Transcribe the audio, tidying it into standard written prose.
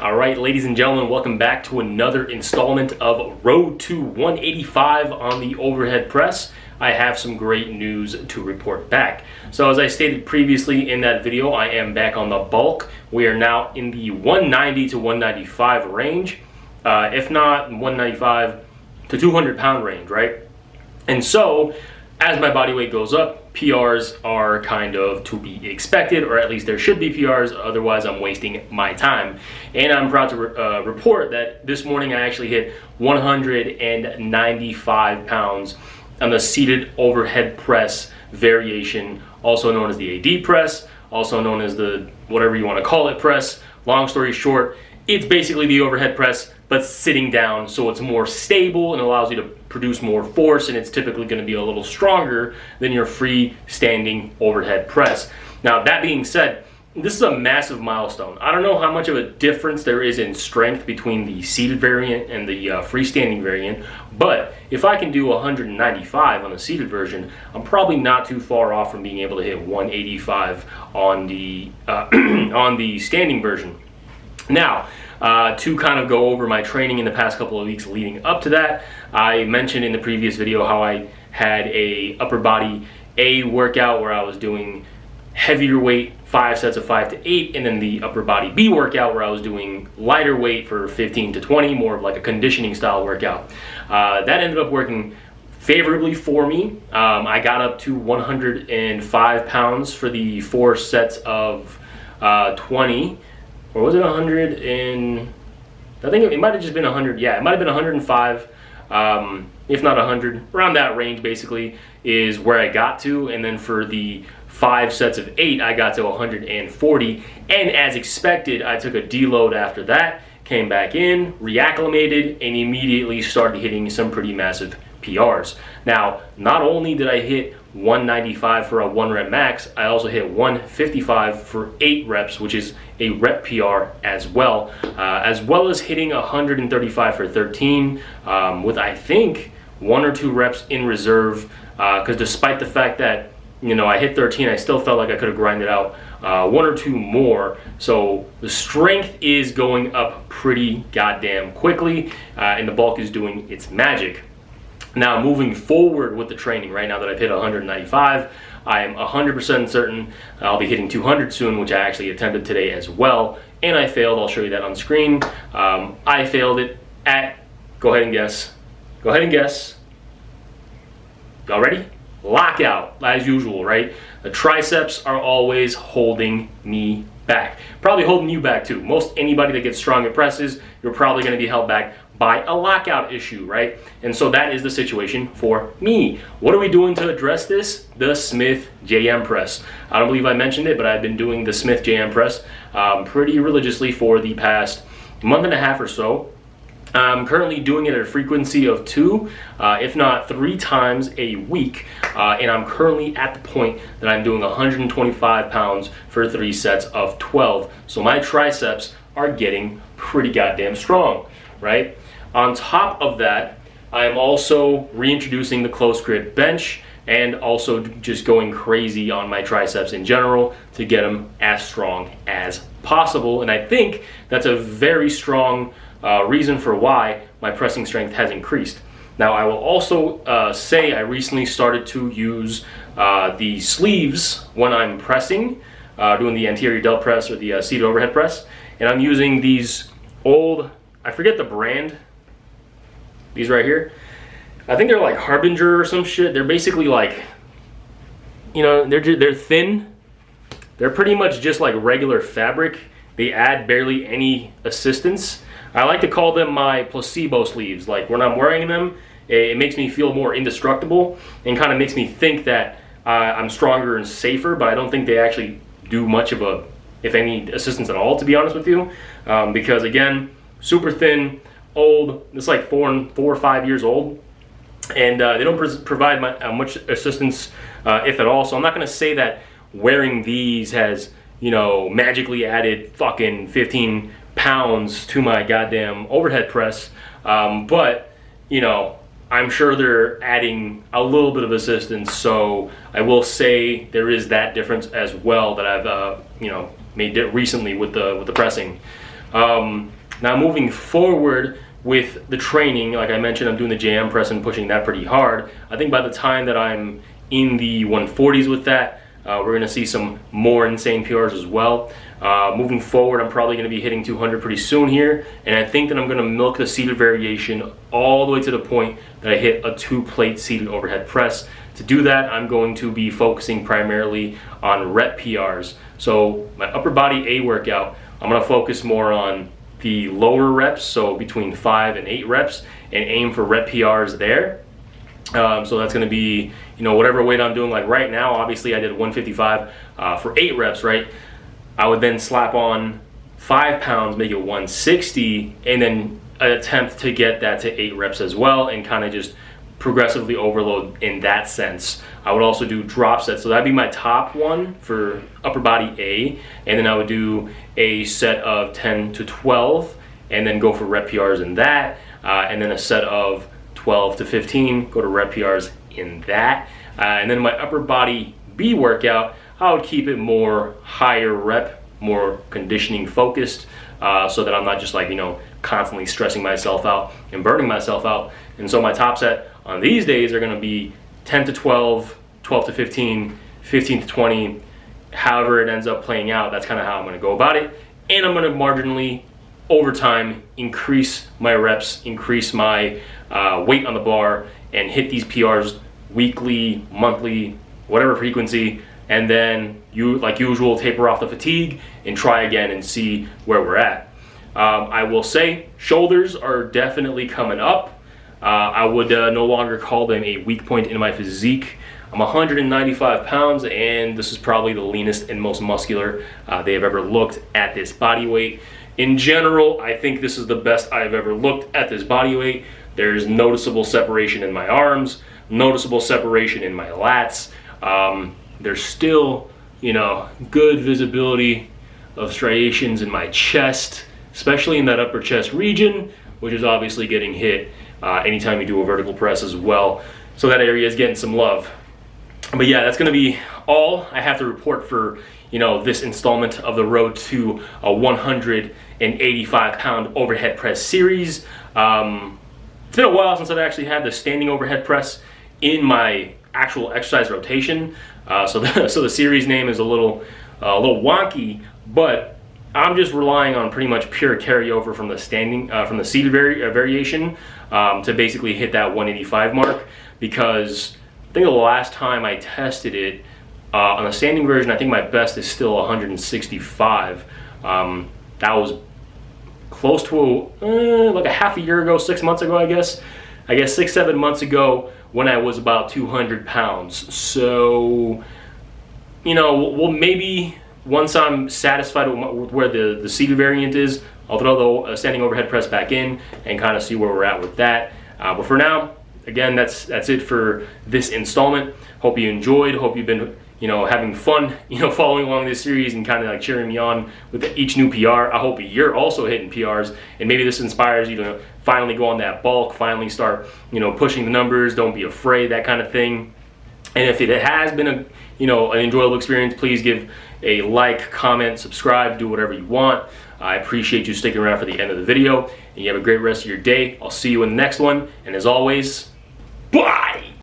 All right, ladies and gentlemen, welcome back to another installment of Road to 185 on the overhead press. I have some great news to report back. So as I stated previously in that video, I am back on the bulk. We are now in the 190 to 195 range, if not 195 to 200 pound range, right? And so as my body weight goes up, PRs are kind of to be expected, or at least there should be PRs, otherwise I'm wasting my time. And I'm proud to report that this morning I actually hit 195 pounds on the seated overhead press variation, also known as the AD press, also known as the whatever you want to call it press. Long story short, it's basically the overhead press, but sitting down, so it's more stable and allows you to produce more force, and it's typically going to be a little stronger than your freestanding overhead press. Now, that being said, this is a massive milestone. I don't know how much of a difference there is in strength between the seated variant and the freestanding variant, but if I can do 195 on the seated version, I'm probably not too far off from being able to hit 185 on the on the standing version. Now, to kind of go over my training in the past couple of weeks leading up to that, I mentioned in the previous video how I had a upper body A workout where I was doing heavier weight, 5 sets of 5 to 8, and then the upper body B workout where I was doing lighter weight for 15 to 20, more of like a conditioning style workout. That ended up working favorably for me. I got up to 105 pounds for the 4 sets of 20. Or was it 100 and I think it might have just been 100. Yeah, it might have been 105, if not 100. Around that range basically is where I got to. And then for the 5 sets of 8, I got to 140. And as expected, I took a deload after that, came back in, reacclimated, and immediately started hitting some pretty massive PRs. Now, not only did I hit 195 for a 1 rep max, I also hit 155 for 8 reps, which is a rep PR as well as hitting 135 for 13 with I think 1 or 2 reps in reserve, because despite the fact that I hit 13, I still felt like I could have grinded out 1 or 2 more. So the strength is going up pretty goddamn quickly, and the bulk is doing its magic. Now, moving forward with the training, right now that I've hit 195, I am 100% certain I'll be hitting 200 soon, which I actually attempted today as well, and I failed. I'll show you that on screen. I failed it at, go ahead and guess. Go ahead and guess. Y'all ready? Lockout, as usual, right? The triceps are always holding me back. Probably holding you back too. Most anybody that gets strong at presses, you're probably going to be held back by a lockout issue, right? And so that is the situation for me. What are we doing to address this? The Smith JM press. I don't believe I mentioned it, but I've been doing the Smith JM press pretty religiously for the past month and a half or so. I'm currently doing it at a frequency of 2, if not 3 times a week, and I'm currently at the point that I'm doing 125 pounds for 3 sets of 12. So my triceps are getting pretty goddamn strong, right? On top of that, I am also reintroducing the close grip bench and also just going crazy on my triceps in general to get them as strong as possible. And I think that's a very strong reason for why my pressing strength has increased. Now, I will also say I recently started to use the sleeves when I'm pressing, doing the anterior delt press or the seated overhead press. And I'm using these old, I forget the brand, these right here. I think they're like Harbinger or some shit. They're basically like, they're thin. They're pretty much just like regular fabric. They add barely any assistance. I like to call them my placebo sleeves. Like when I'm wearing them, it makes me feel more indestructible and kind of makes me think that I'm stronger and safer, but I don't think they actually do much of a, if any, assistance at all, to be honest with you. Because again, super thin, old, it's like 4 or 5 years old, and they don't provide much assistance, if at all. So I'm not going to say that wearing these has, magically added fucking 15 pounds to my goddamn overhead press, but I'm sure they're adding a little bit of assistance. So I will say there is that difference as well that I've made it recently with the pressing. Now moving forward with the training, like I mentioned, I'm doing the JM press and pushing that pretty hard. I think by the time that I'm in the 140s with that, we're going to see some more insane PRs as well. Moving forward, I'm probably going to be hitting 200 pretty soon here, and I think that I'm going to milk the seated variation all the way to the point that I hit a 2-plate seated overhead press. To do that, I'm going to be focusing primarily on rep PRs. So my upper body A workout, I'm going to focus more on the lower reps, so between 5 and 8 reps, and aim for rep PRs there. So that's going to be, whatever weight I'm doing. Like right now, obviously I did 155 for 8 reps, right? I would then slap on 5 pounds, make it 160, and then attempt to get that to 8 reps as well, and kind of just progressively overload in that sense. I would also do drop sets, so that'd be my top one for upper body A, and then I would do a set of 10 to 12, and then go for rep PRs in that, and then a set of 12 to 15, go to rep PRs in that, and then my upper body B workout, I would keep it more higher rep, more conditioning focused, so that I'm not just constantly stressing myself out and burning myself out. And so my top set on these days are going to be 10 to 12, 12 to 15, 15 to 20, however it ends up playing out. That's kind of how I'm going to go about it. And I'm going to marginally, over time, increase my reps, increase my weight on the bar, and hit these PRs weekly, monthly, whatever frequency, and then like usual, taper off the fatigue and try again and see where we're at. I will say shoulders are definitely coming up. I would no longer call them a weak point in my physique. I'm 195 pounds, and this is probably the leanest and most muscular they have ever looked at this body weight. In general, I think this is the best I've ever looked at this body weight. There's noticeable separation in my arms, noticeable separation in my lats. There's still, good visibility of striations in my chest, especially in that upper chest region, which is obviously getting hit anytime you do a vertical press as well. So that area is getting some love. But yeah, that's going to be all I have to report for this installment of the road to a 185 pound overhead press series. It's been a while since I've actually had the standing overhead press in my actual exercise rotation. So the series name is a little wonky, but I'm just relying on pretty much pure carryover from the seated variation to basically hit that 185 mark, because I think the last time I tested it on the standing version, I think my best is still 165. That was close to like a half a year ago, 6 months ago, I guess 6-7 months ago, when I was about 200 pounds. So, well, maybe once I'm satisfied with where the seated variant is, I'll throw the standing overhead press back in and kind of see where we're at with that. But for now, again, that's it for this installment. Hope you enjoyed. Hope you've been having fun, following along this series and kind of like cheering me on with each new PR. I hope you're also hitting PRs, and maybe this inspires you to finally go on that bulk, finally start, pushing the numbers. Don't be afraid, that kind of thing. And if it has been an enjoyable experience, please give a like, comment, subscribe, do whatever you want. I appreciate you sticking around for the end of the video, and you have a great rest of your day. I'll see you in the next one, and as always, bye!